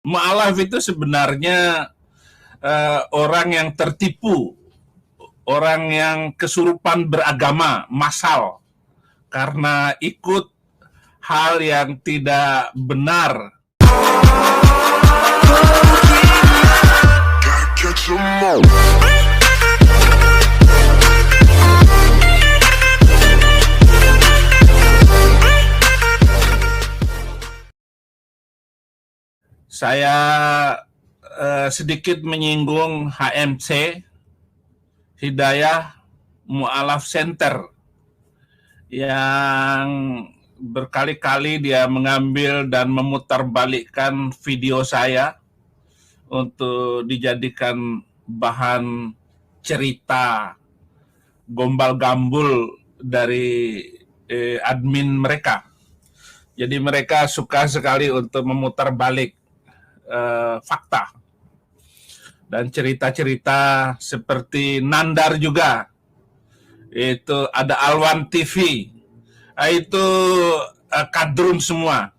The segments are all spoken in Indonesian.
Mu'alaf itu sebenarnya orang yang tertipu, orang yang kesurupan beragama, massal, karena ikut hal yang tidak benar. Saya sedikit menyinggung HMC, Hidayah Mu'alaf Center, yang berkali-kali dia mengambil dan memutarbalikkan video saya untuk dijadikan bahan cerita gombal-gambul dari admin mereka. Jadi mereka suka sekali untuk memutarbalik fakta dan cerita-cerita seperti Nandar juga. Itu ada Alwan TV, itu kadrun semua.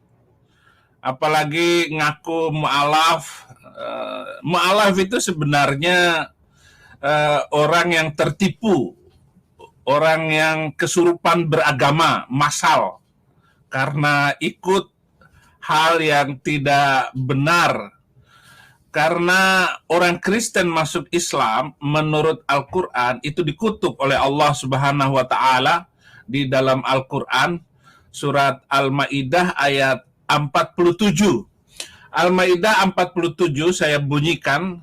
Apalagi ngaku mu'alaf. Mu'alaf itu sebenarnya orang yang tertipu, orang yang kesurupan beragama, massal, karena ikut hal yang tidak benar. Karena orang Kristen masuk Islam menurut Al-Quran itu dikutuk oleh Allah Subhanahu wa Ta'ala di dalam Al-Quran, surat Al-Maidah ayat 47. Al-Maidah 47 saya bunyikan,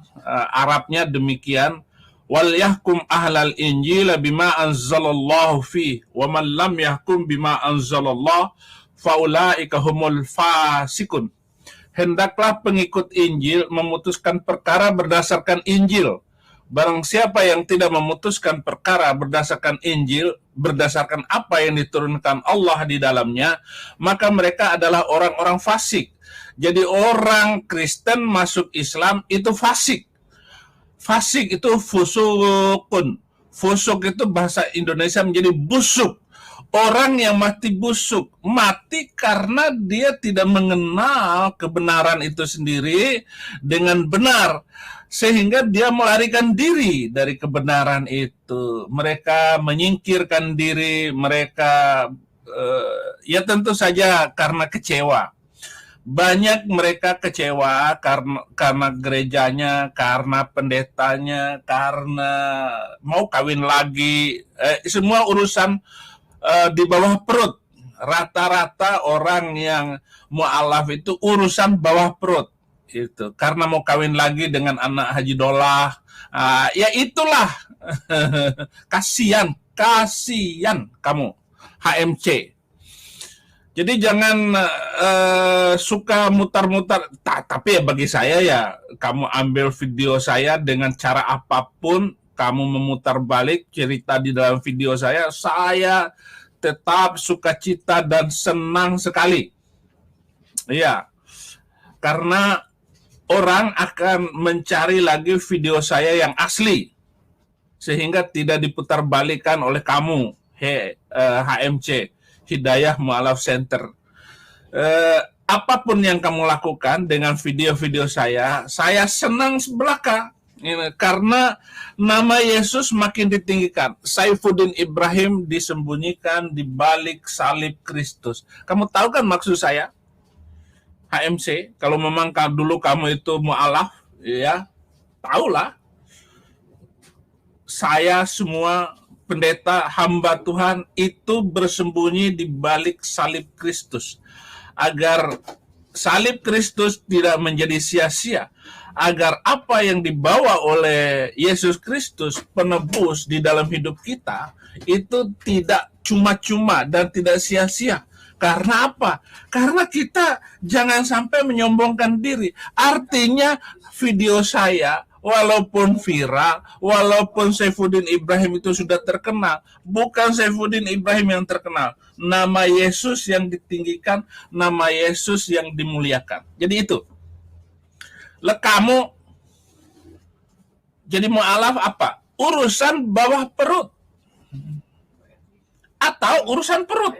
Arabnya demikian: wal yahkum ahlal injil bima anzalallahu fi wa man lam yahkum bima anzalallah faulaika humul fasikun. Hendaklah pengikut Injil memutuskan perkara berdasarkan Injil. Barang siapa yang tidak memutuskan perkara berdasarkan Injil, berdasarkan apa yang diturunkan Allah di dalamnya, maka mereka adalah orang-orang fasik. Jadi orang Kristen masuk Islam itu fasik. Fasik itu fusukun. Fusuk itu bahasa Indonesia menjadi busuk. Orang yang mati busuk, mati karena dia tidak mengenal kebenaran itu sendiri dengan benar, sehingga dia melarikan diri dari kebenaran itu. Mereka menyingkirkan diri, mereka ya tentu saja karena kecewa. Banyak mereka kecewa karena gerejanya, karena pendetanya, karena mau kawin lagi, semua urusan di bawah perut. Rata-rata orang yang mu'alaf itu urusan bawah perut. Itu karena mau kawin lagi dengan anak Haji Dolah. Ya itulah. kasihan kamu HMC. Jadi jangan suka mutar-mutar. Tapi ya bagi saya ya, kamu ambil video saya dengan cara apapun, kamu memutar balik cerita di dalam video saya tetap sukacita dan senang sekali. Iya, karena orang akan mencari lagi video saya yang asli, sehingga tidak diputarbalikkan oleh kamu, HMC, Hidayah Mu'alaf Center. Apapun yang kamu lakukan dengan video-video saya senang sebelaka. Karena nama Yesus makin ditinggikan. Saifuddin Ibrahim disembunyikan di balik salib Kristus. Kamu tahu kan maksud saya, HMC? Kalau memang dulu kamu itu mu'alaf, ya tahulah. Saya semua pendeta hamba Tuhan itu bersembunyi di balik salib Kristus, agar salib Kristus tidak menjadi sia-sia, agar apa yang dibawa oleh Yesus Kristus penebus di dalam hidup kita itu tidak cuma-cuma dan tidak sia-sia. Karena apa? Karena kita jangan sampai menyombongkan diri. Artinya video saya walaupun viral, walaupun Saifuddin Ibrahim itu sudah terkenal, bukan Saifuddin Ibrahim yang terkenal. Nama Yesus yang ditinggikan, nama Yesus yang dimuliakan. Jadi itu. Kamu jadi mu'alaf apa? Urusan bawah perut. Atau urusan perut.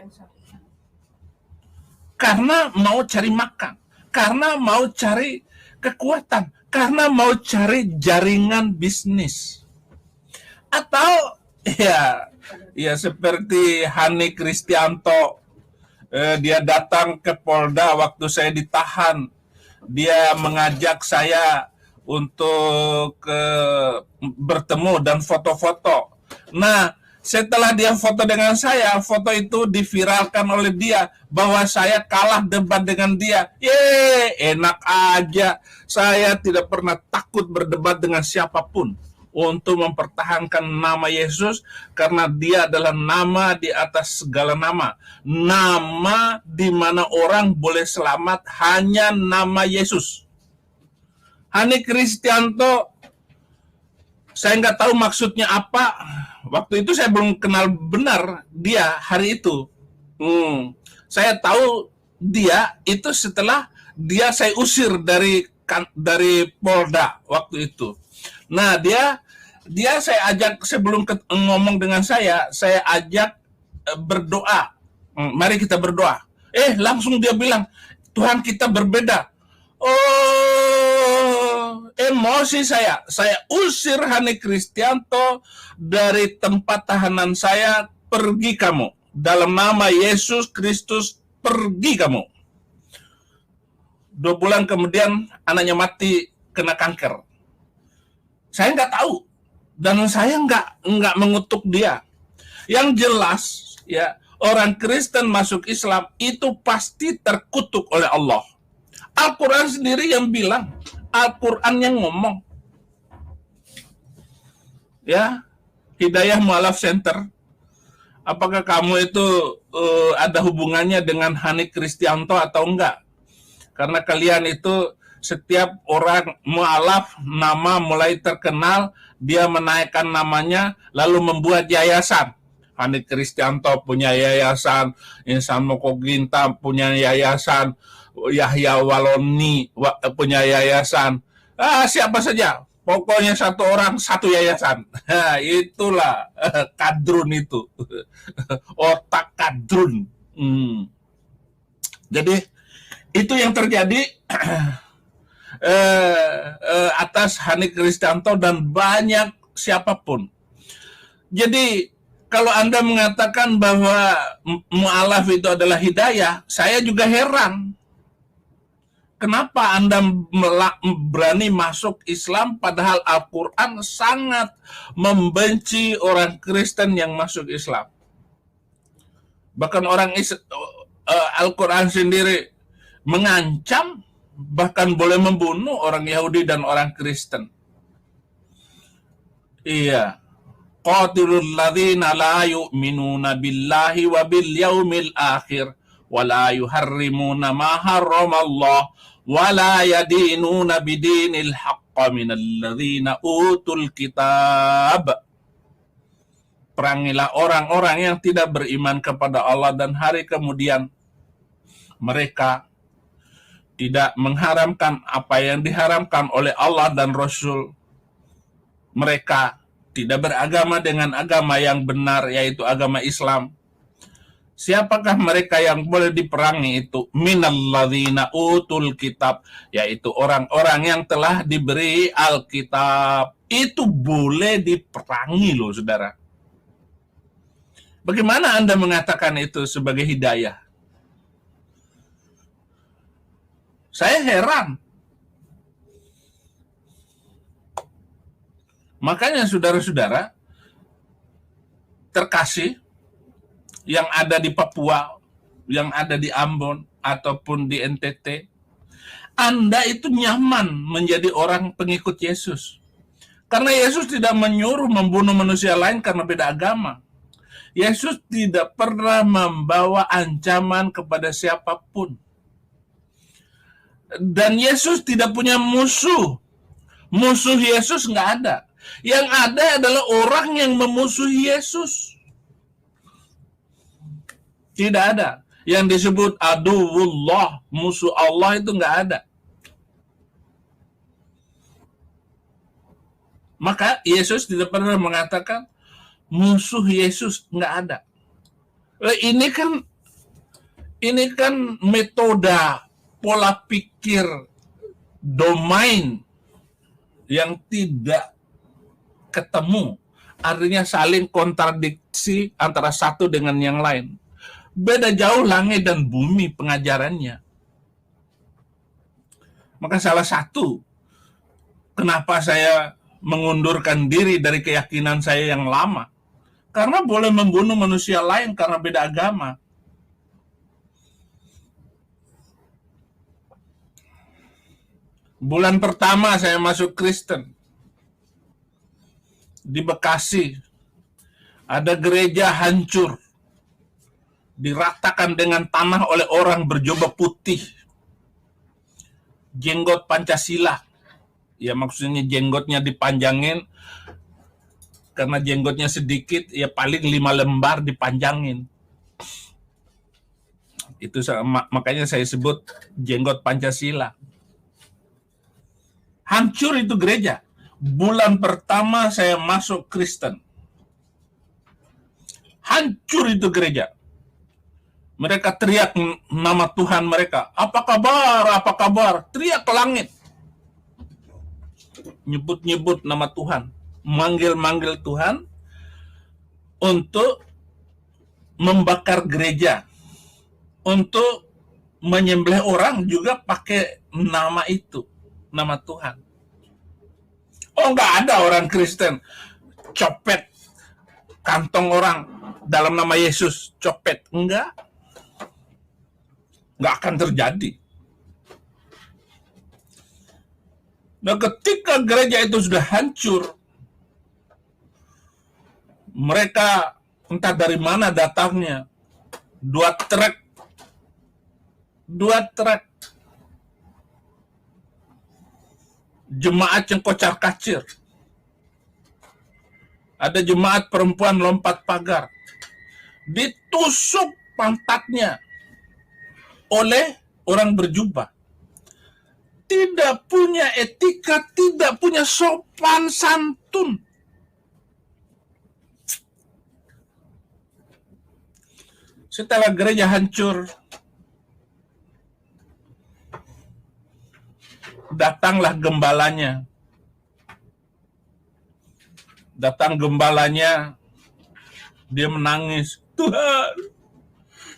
Karena mau cari makan. Karena mau cari kekuatan karena mau cari jaringan bisnis. Atau ya seperti Hani Kristianto, dia datang ke Polda waktu saya ditahan. Dia mengajak saya untuk bertemu dan foto-foto. Nah, setelah dia foto dengan saya, foto itu diviralkan oleh dia bahwa saya kalah debat dengan dia. Enak aja. Saya tidak pernah takut berdebat dengan siapapun untuk mempertahankan nama Yesus, karena dia adalah nama di atas segala nama. Nama di mana orang boleh selamat hanya nama Yesus. Hani Kristianto, saya nggak tahu maksudnya apa. Waktu itu saya belum kenal benar dia hari itu. Saya tahu dia itu setelah saya usir dari Polda waktu itu. Nah, dia saya ajak sebelum ngomong dengan saya ajak berdoa. Mari kita berdoa. Langsung dia bilang, Tuhan kita berbeda. Emosi saya usir Hani Kristianto dari tempat tahanan saya. Pergi kamu, dalam nama Yesus Kristus, pergi kamu. 2 bulan kemudian anaknya mati kena kanker. Saya nggak tahu dan saya nggak mengutuk dia. Yang jelas ya, orang Kristen masuk Islam itu pasti terkutuk oleh Allah. Al-Quran sendiri yang bilang, Al-Quran yang ngomong. Ya, Hidayah Mu'alaf Center. Apakah kamu itu ada hubungannya dengan Hani Kristianto atau enggak? Karena kalian itu setiap orang mu'alaf nama mulai terkenal, dia menaikkan namanya lalu membuat yayasan. Hani Kristianto punya yayasan, Insan Moko Ginta punya yayasan, Yahya Waloni punya yayasan. Siapa saja, pokoknya satu orang satu yayasan. Itulah kadrun itu. Otak kadrun. Jadi itu yang terjadi atas Hani Kristianto dan banyak siapapun. Jadi kalau Anda mengatakan bahwa mu'alaf itu adalah hidayah, saya juga heran. Kenapa Anda berani masuk Islam padahal Al-Quran sangat membenci orang Kristen yang masuk Islam. Bahkan Al-Quran sendiri mengancam, bahkan boleh membunuh orang Yahudi dan orang Kristen. Iya. Qatilul ladzina la yu'minuna billahi wa bil yaumil akhir wa la yuharrimuna ma harramallah wa la yadinuna bidinil haqqa minal ladzina utul kitab. Perangilah orang-orang yang tidak beriman kepada Allah dan hari kemudian. Mereka tidak mengharamkan apa yang diharamkan oleh Allah dan Rasul. Mereka tidak beragama dengan agama yang benar, yaitu agama Islam. Siapakah mereka yang boleh diperangi itu? Minalladzina utul kitab, yaitu orang-orang yang telah diberi Alkitab. Itu boleh diperangi loh, saudara. Bagaimana Anda mengatakan itu sebagai hidayah? Saya heran. Makanya saudara-saudara terkasih yang ada di Papua, yang ada di Ambon, ataupun di NTT, Anda itu nyaman menjadi orang pengikut Yesus. Karena Yesus tidak menyuruh membunuh manusia lain karena beda agama. Yesus tidak pernah membawa ancaman kepada siapapun. Dan Yesus tidak punya musuh. Musuh Yesus nggak ada. Yang ada adalah orang yang memusuhi Yesus. Tidak ada. Yang disebut aduwullah, musuh Allah, itu nggak ada. Maka Yesus tidak pernah mengatakan musuh Yesus, nggak ada. Ini kan metode, pola pikir domain yang tidak ketemu, artinya saling kontradiksi antara satu dengan yang lain. Beda jauh langit dan bumi pengajarannya. Maka salah satu kenapa saya mengundurkan diri dari keyakinan saya yang lama, karena boleh membunuh manusia lain karena beda agama. Bulan pertama saya masuk Kristen, di Bekasi, ada gereja hancur, diratakan dengan tanah oleh orang berjubah putih, jenggot Pancasila. Ya maksudnya jenggotnya dipanjangin, karena jenggotnya sedikit, ya paling 5 lembar dipanjangin. Itu makanya saya sebut jenggot Pancasila. Hancur itu gereja. Bulan pertama saya masuk Kristen, hancur itu gereja. Mereka teriak nama Tuhan mereka. Apa kabar? Apa kabar? Teriak ke langit. Nyebut-nyebut nama Tuhan. Manggil-manggil Tuhan untuk membakar gereja. Untuk menyembelih orang juga pakai nama itu. Nama Tuhan. Oh, nggak ada orang Kristen copet kantong orang dalam nama Yesus, copet. Enggak akan terjadi. Nah, ketika gereja itu sudah hancur, mereka entah dari mana datangnya, dua truk jemaat yang kocar-kacir. Ada jemaat perempuan lompat pagar, ditusuk pantatnya oleh orang berjubah. Tidak punya etika, tidak punya sopan santun. Setelah gereja hancur, datanglah gembalanya. Datang gembalanya, dia menangis. Tuhan,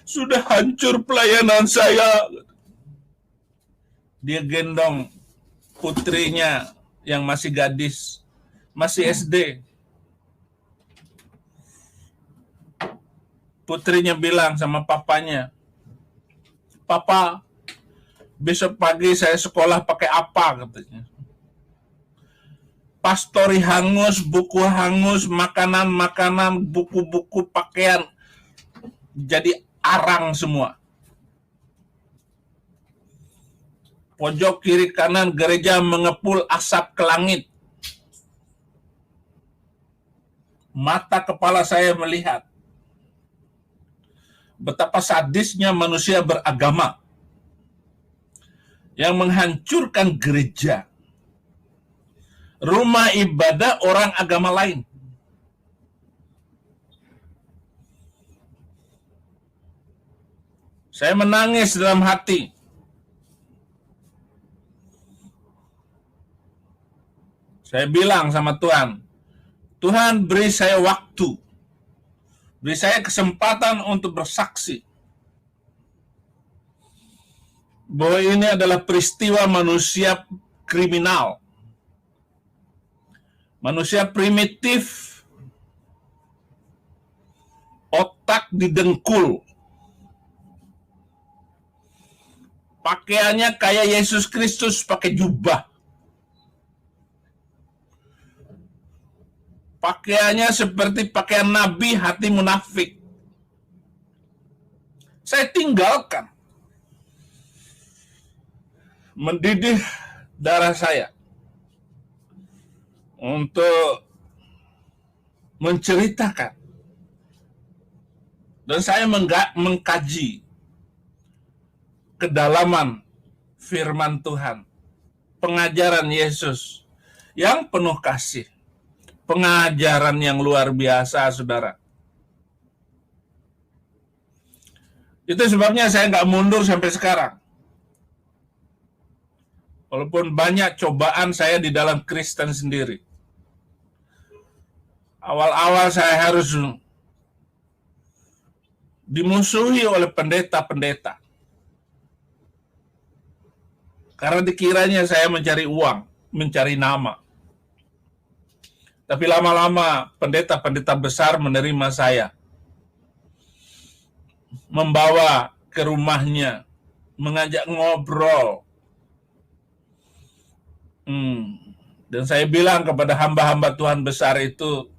sudah hancur pelayanan saya. Dia gendong putrinya yang masih gadis, masih SD. Putrinya bilang sama papanya, "Papa, besok pagi saya sekolah pakai apa?" katanya. Pastori hangus, buku hangus, makanan-makanan, buku-buku, pakaian jadi arang semua. Pojok kiri kanan gereja mengepul asap ke langit. Mata kepala saya melihat betapa sadisnya manusia beragama yang menghancurkan gereja, rumah ibadah orang agama lain. Saya menangis dalam hati. Saya bilang sama Tuhan, Tuhan beri saya waktu, beri saya kesempatan untuk bersaksi bahwa ini adalah peristiwa manusia kriminal, manusia primitif, otak didengkul, pakaiannya kayak Yesus Kristus pakai jubah, pakaiannya seperti pakaian nabi, hati munafik. Saya tinggalkan, mendidih darah saya untuk menceritakan, dan saya mengkaji kedalaman firman Tuhan, pengajaran Yesus yang penuh kasih, pengajaran yang luar biasa, saudara. Itu sebabnya saya nggak mundur sampai sekarang. Walaupun banyak cobaan saya di dalam Kristen sendiri. Awal-awal saya harus dimusuhi oleh pendeta-pendeta. Karena dikiranya saya mencari uang, mencari nama. Tapi lama-lama pendeta-pendeta besar menerima saya. Membawa ke rumahnya, mengajak ngobrol. Dan saya bilang kepada hamba-hamba Tuhan besar itu,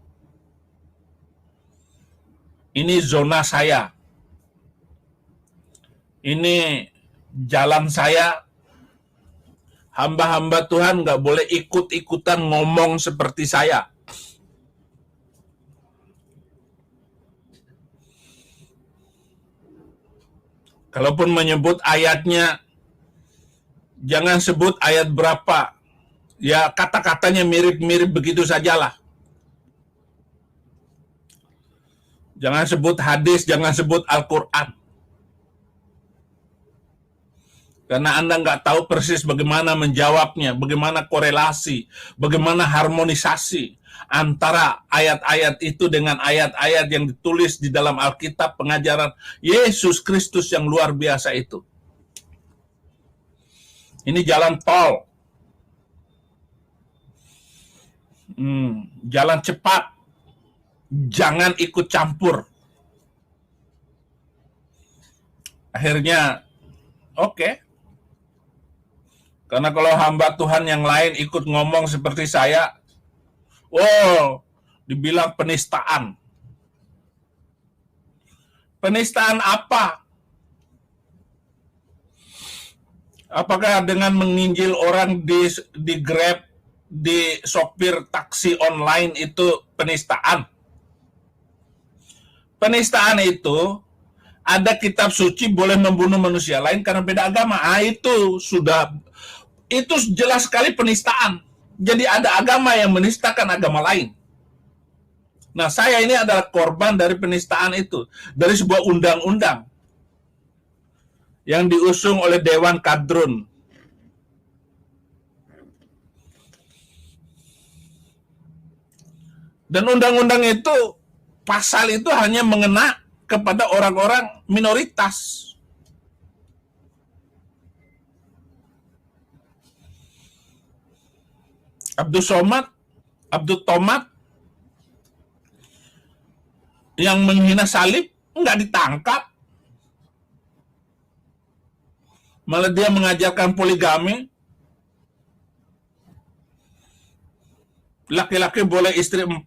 ini zona saya. Ini jalan saya. Hamba-hamba Tuhan nggak boleh ikut-ikutan ngomong seperti saya. Kalaupun menyebut ayatnya, jangan sebut ayat berapa. Ya kata-katanya mirip-mirip begitu sajalah. Jangan sebut hadis, jangan sebut Al-Quran. Karena Anda nggak tahu persis bagaimana menjawabnya, bagaimana korelasi, bagaimana harmonisasi antara ayat-ayat itu dengan ayat-ayat yang ditulis di dalam Alkitab, pengajaran Yesus Kristus yang luar biasa itu. Ini jalan tol. Jalan cepat. Jangan ikut campur. Akhirnya, oke. Karena kalau hamba Tuhan yang lain ikut ngomong seperti saya, dibilang penistaan. Penistaan apa? Apakah dengan menginjil orang di Grab, di sopir taksi online itu penistaan? Penistaan itu ada kitab suci boleh membunuh manusia lain karena beda agama. Itu jelas sekali penistaan. Jadi ada agama yang menistakan agama lain. Nah, saya ini adalah korban dari penistaan itu. Dari sebuah undang-undang yang diusung oleh Dewan Kadrun. Dan undang-undang itu, pasal itu hanya mengena kepada orang-orang minoritas. Abdul Tomat yang menghina salib nggak ditangkap. Malah dia mengajarkan poligami. Laki-laki boleh istri 4.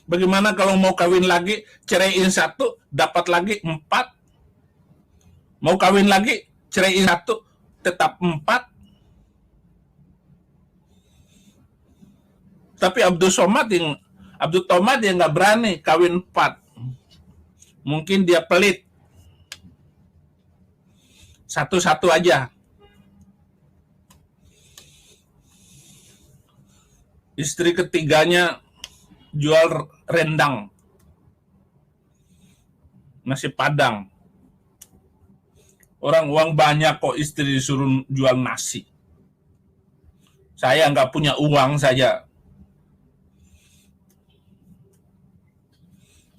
Bagaimana kalau mau kawin lagi, ceraiin 1, dapat lagi 4. Mau kawin lagi, ceraiin 1, tetap 4. Tapi Abdul Tomat yang nggak berani kawin 4. Mungkin dia pelit. Satu-satu aja. Istri ketiganya jual rendang. Nasi Padang. Orang uang banyak kok istri disuruh jual nasi. Saya nggak punya uang saja.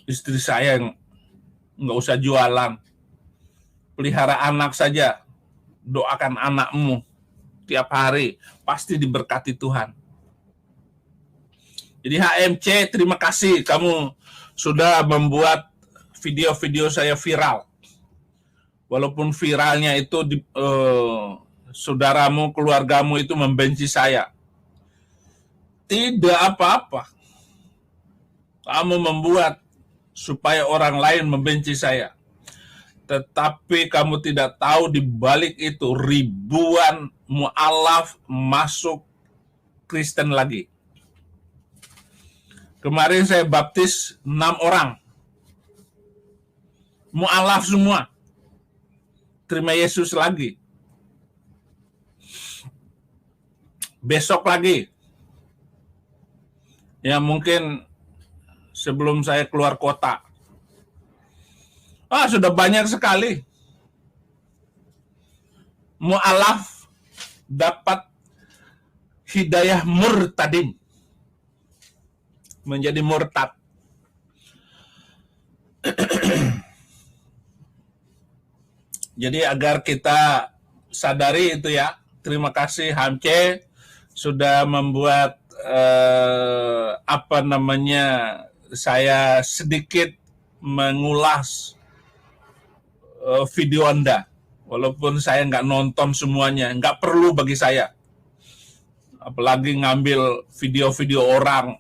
Istri saya nggak usah jualan. Pelihara anak saja. Doakan anakmu tiap hari. Pasti diberkati Tuhan. Jadi HMC, terima kasih kamu sudah membuat video-video saya viral. Walaupun viralnya itu saudaramu, keluargamu itu membenci saya. Tidak apa-apa. Kamu membuat supaya orang lain membenci saya. Tetapi kamu tidak tahu di balik itu ribuan mu'alaf masuk Kristen lagi. Kemarin saya baptis 6 orang. Mu'alaf semua. Terima Yesus lagi. Besok lagi. Ya mungkin sebelum saya keluar kota. Sudah banyak sekali. Mu'alaf dapat hidayah murtadin, menjadi murtad. Jadi agar kita sadari itu ya. Terima kasih Hamce sudah membuat saya sedikit mengulas video Anda. Walaupun saya nggak nonton semuanya, nggak perlu bagi saya. Apalagi ngambil video-video orang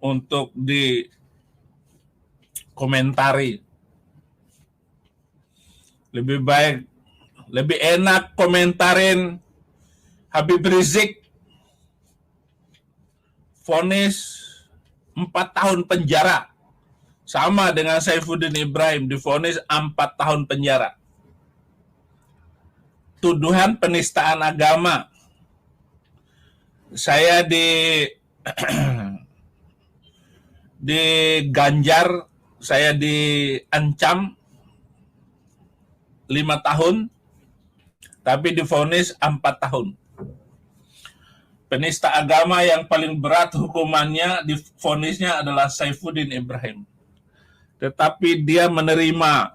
untuk dikomentari. Lebih baik, lebih enak komentarin Habib Rizik vonis 4 tahun penjara. Sama dengan Saifuddin Ibrahim divonis 4 tahun penjara. Tuduhan penistaan agama. Saya diganjar, saya diancam 5 tahun, tapi divonis 4 tahun. Penista agama yang paling berat hukumannya, divonisnya adalah Saifuddin Ibrahim. Tetapi dia menerima.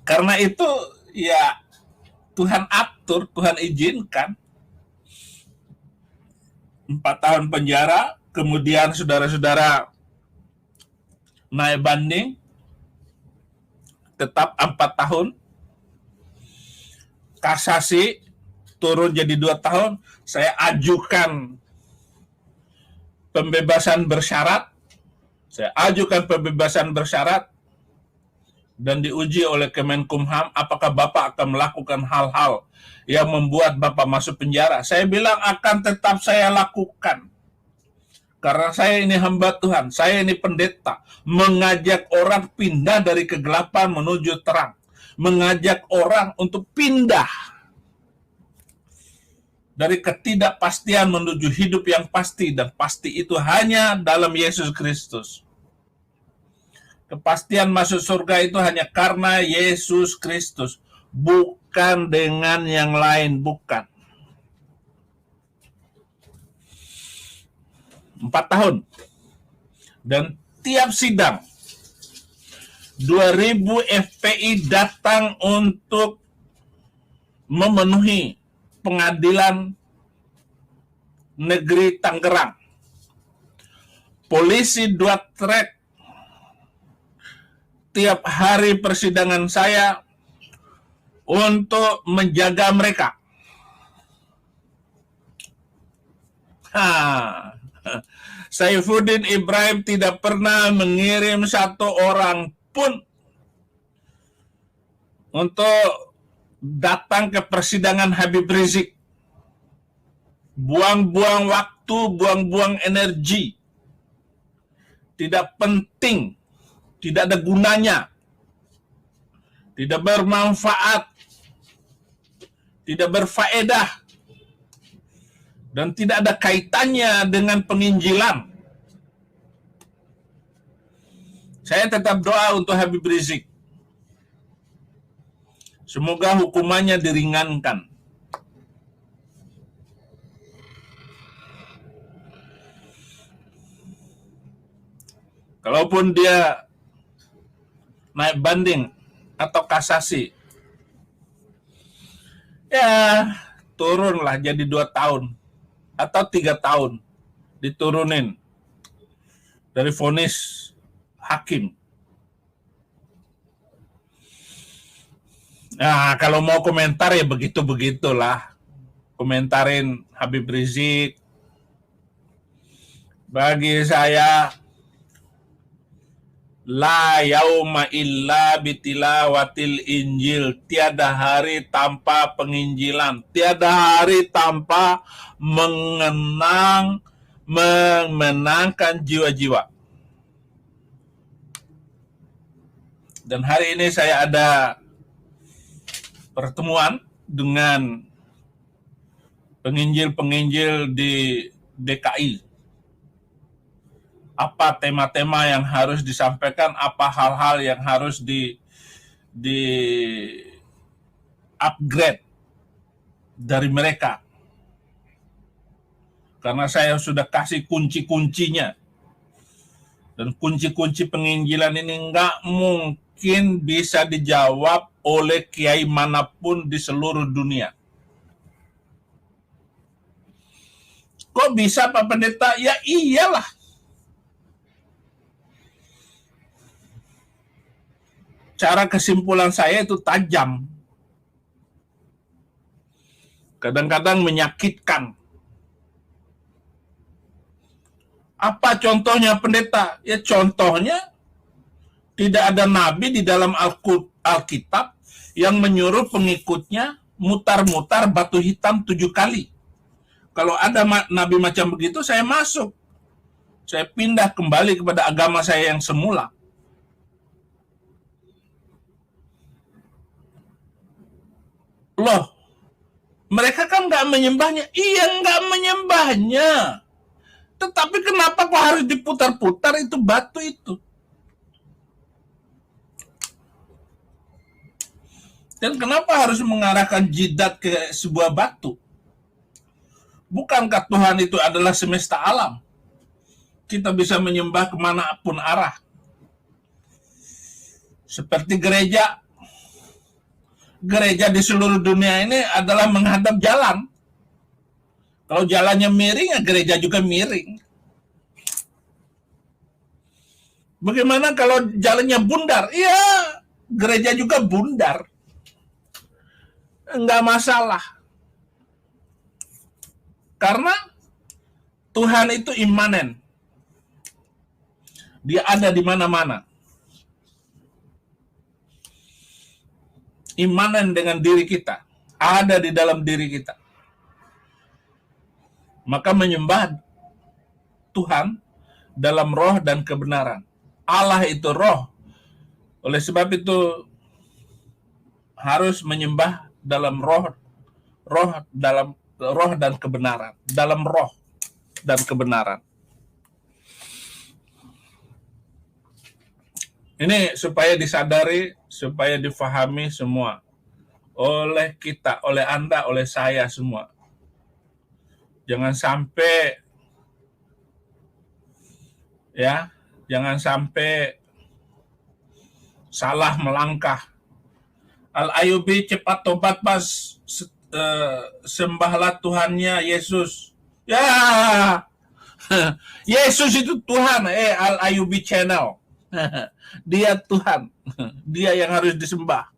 Karena itu ya Tuhan atur, Tuhan izinkan. 4 tahun penjara, kemudian saudara-saudara naik banding, tetap 4 tahun, kasasi turun jadi 2 tahun, saya ajukan pembebasan bersyarat, dan diuji oleh Kemenkumham, apakah Bapak akan melakukan hal-hal yang membuat Bapak masuk penjara. Saya bilang akan tetap saya lakukan. Karena saya ini hamba Tuhan, saya ini pendeta, mengajak orang pindah dari kegelapan menuju terang. Mengajak orang untuk pindah dari ketidakpastian menuju hidup yang pasti, dan pasti itu hanya dalam Yesus Kristus. Kepastian masuk surga itu hanya karena Yesus Kristus, bukan dengan yang lain, bukan. 4 tahun. Dan tiap sidang 2000 FPI datang untuk memenuhi pengadilan negeri Tangerang. Polisi 2 trek tiap hari persidangan saya untuk menjaga mereka. Saifuddin Ibrahim tidak pernah mengirim 1 orang pun untuk datang ke persidangan Habib Rizik. Buang-buang waktu, buang-buang energi. Tidak penting, tidak ada gunanya, tidak bermanfaat, tidak berfaedah, dan tidak ada kaitannya dengan penginjilan. Saya tetap doa untuk Habib Rizik. Semoga hukumannya diringankan. Kalaupun dia naik banding atau kasasi, ya turunlah jadi 2 tahun atau 3 tahun, diturunin dari vonis hakim. Nah, kalau mau komentar ya begitu-begitulah. Komentarin Habib Rizik. Bagi saya, la yauma illa bitilawatil Injil. Tiada hari tanpa penginjilan. Tiada hari tanpa memenangkan jiwa-jiwa. Dan hari ini saya ada pertemuan dengan penginjil-penginjil di DKI. Apa tema-tema yang harus disampaikan, apa hal-hal yang harus di upgrade dari mereka. Karena saya sudah kasih kunci-kuncinya. Dan kunci-kunci penginjilan ini nggak mungkin bisa dijawab oleh kiai manapun di seluruh dunia. Kok bisa Pak Pendeta? Ya iyalah. Cara kesimpulan saya itu tajam. Kadang-kadang menyakitkan. Apa contohnya Pendeta? Ya contohnya tidak ada nabi di dalam Alkitab yang menyuruh pengikutnya mutar-mutar batu hitam 7 kali. Kalau ada nabi macam begitu, saya masuk. Saya pindah kembali kepada agama saya yang semula. Loh, mereka kan nggak menyembahnya. Iya, nggak menyembahnya. Tetapi kenapa kok harus diputar-putar itu batu itu? Dan kenapa harus mengarahkan jidat ke sebuah batu? Bukankah Tuhan itu adalah semesta alam? Kita bisa menyembah kemanapun arah. Seperti gereja. Gereja di seluruh dunia ini adalah menghadap jalan. Kalau jalannya miring, ya gereja juga miring. Bagaimana kalau jalannya bundar? Iya, gereja juga bundar. Enggak masalah. Karena Tuhan itu imanen. Dia ada di mana-mana. Imanen dengan diri kita. Ada di dalam diri kita. Maka menyembah Tuhan dalam roh dan kebenaran. Allah itu roh. Oleh sebab itu harus menyembah dalam roh dan kebenaran, dalam roh dan kebenaran. Ini supaya disadari, supaya difahami semua oleh kita, oleh Anda, oleh saya semua. Jangan sampai salah melangkah. Al-Ayubi cepat tobat pas, sembahlah Tuhannya Yesus. Ya, Yesus itu Tuhan. Al-Ayubi channel. Dia Tuhan. Dia yang harus disembah.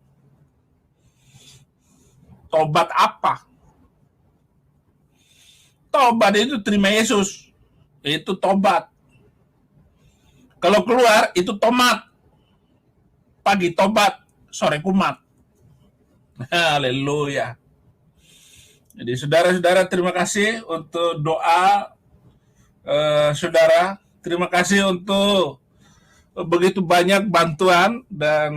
Tobat apa? Tobat itu terima Yesus. Itu tobat. Kalau keluar itu tomat. Pagi tobat, sore kumat. Haleluya. Jadi saudara-saudara, terima kasih untuk doa saudara. Terima kasih untuk begitu banyak bantuan dan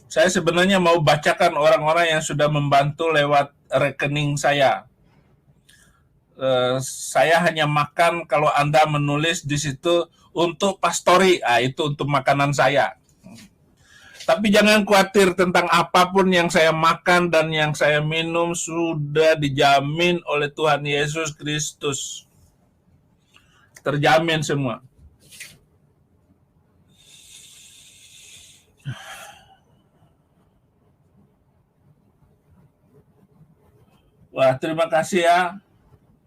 saya sebenarnya mau bacakan orang-orang yang sudah membantu lewat rekening saya. Saya hanya makan kalau Anda menulis di situ untuk pastori, itu untuk makanan saya. Tapi jangan khawatir tentang apapun yang saya makan dan yang saya minum sudah dijamin oleh Tuhan Yesus Kristus. Terjamin semua. Wah, terima kasih ya.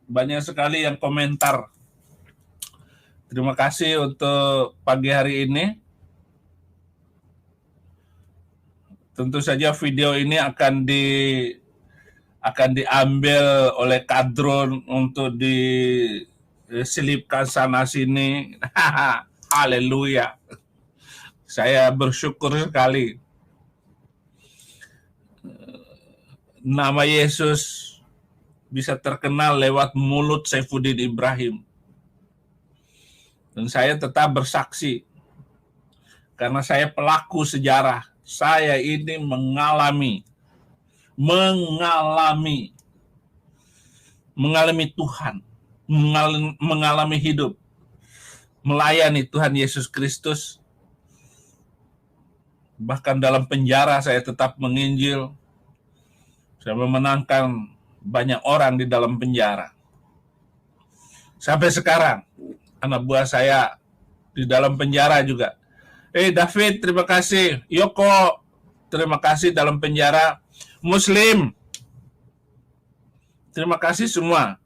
Banyak sekali yang komentar. Terima kasih untuk pagi hari ini. Tentu saja video ini akan diambil oleh kadron untuk diselipkan sana sini. Haleluya. Saya bersyukur sekali. Nama Yesus bisa terkenal lewat mulut Saifuddin Ibrahim. Dan saya tetap bersaksi. Karena saya pelaku sejarah. Saya ini mengalami Tuhan, mengalami hidup, melayani Tuhan Yesus Kristus. Bahkan dalam penjara saya tetap menginjil, Saya memenangkan banyak orang di dalam penjara. Sampai sekarang, anak buah saya di dalam penjara juga. David, terima kasih. Yoko, terima kasih dalam penjara. Muslim, terima kasih semua.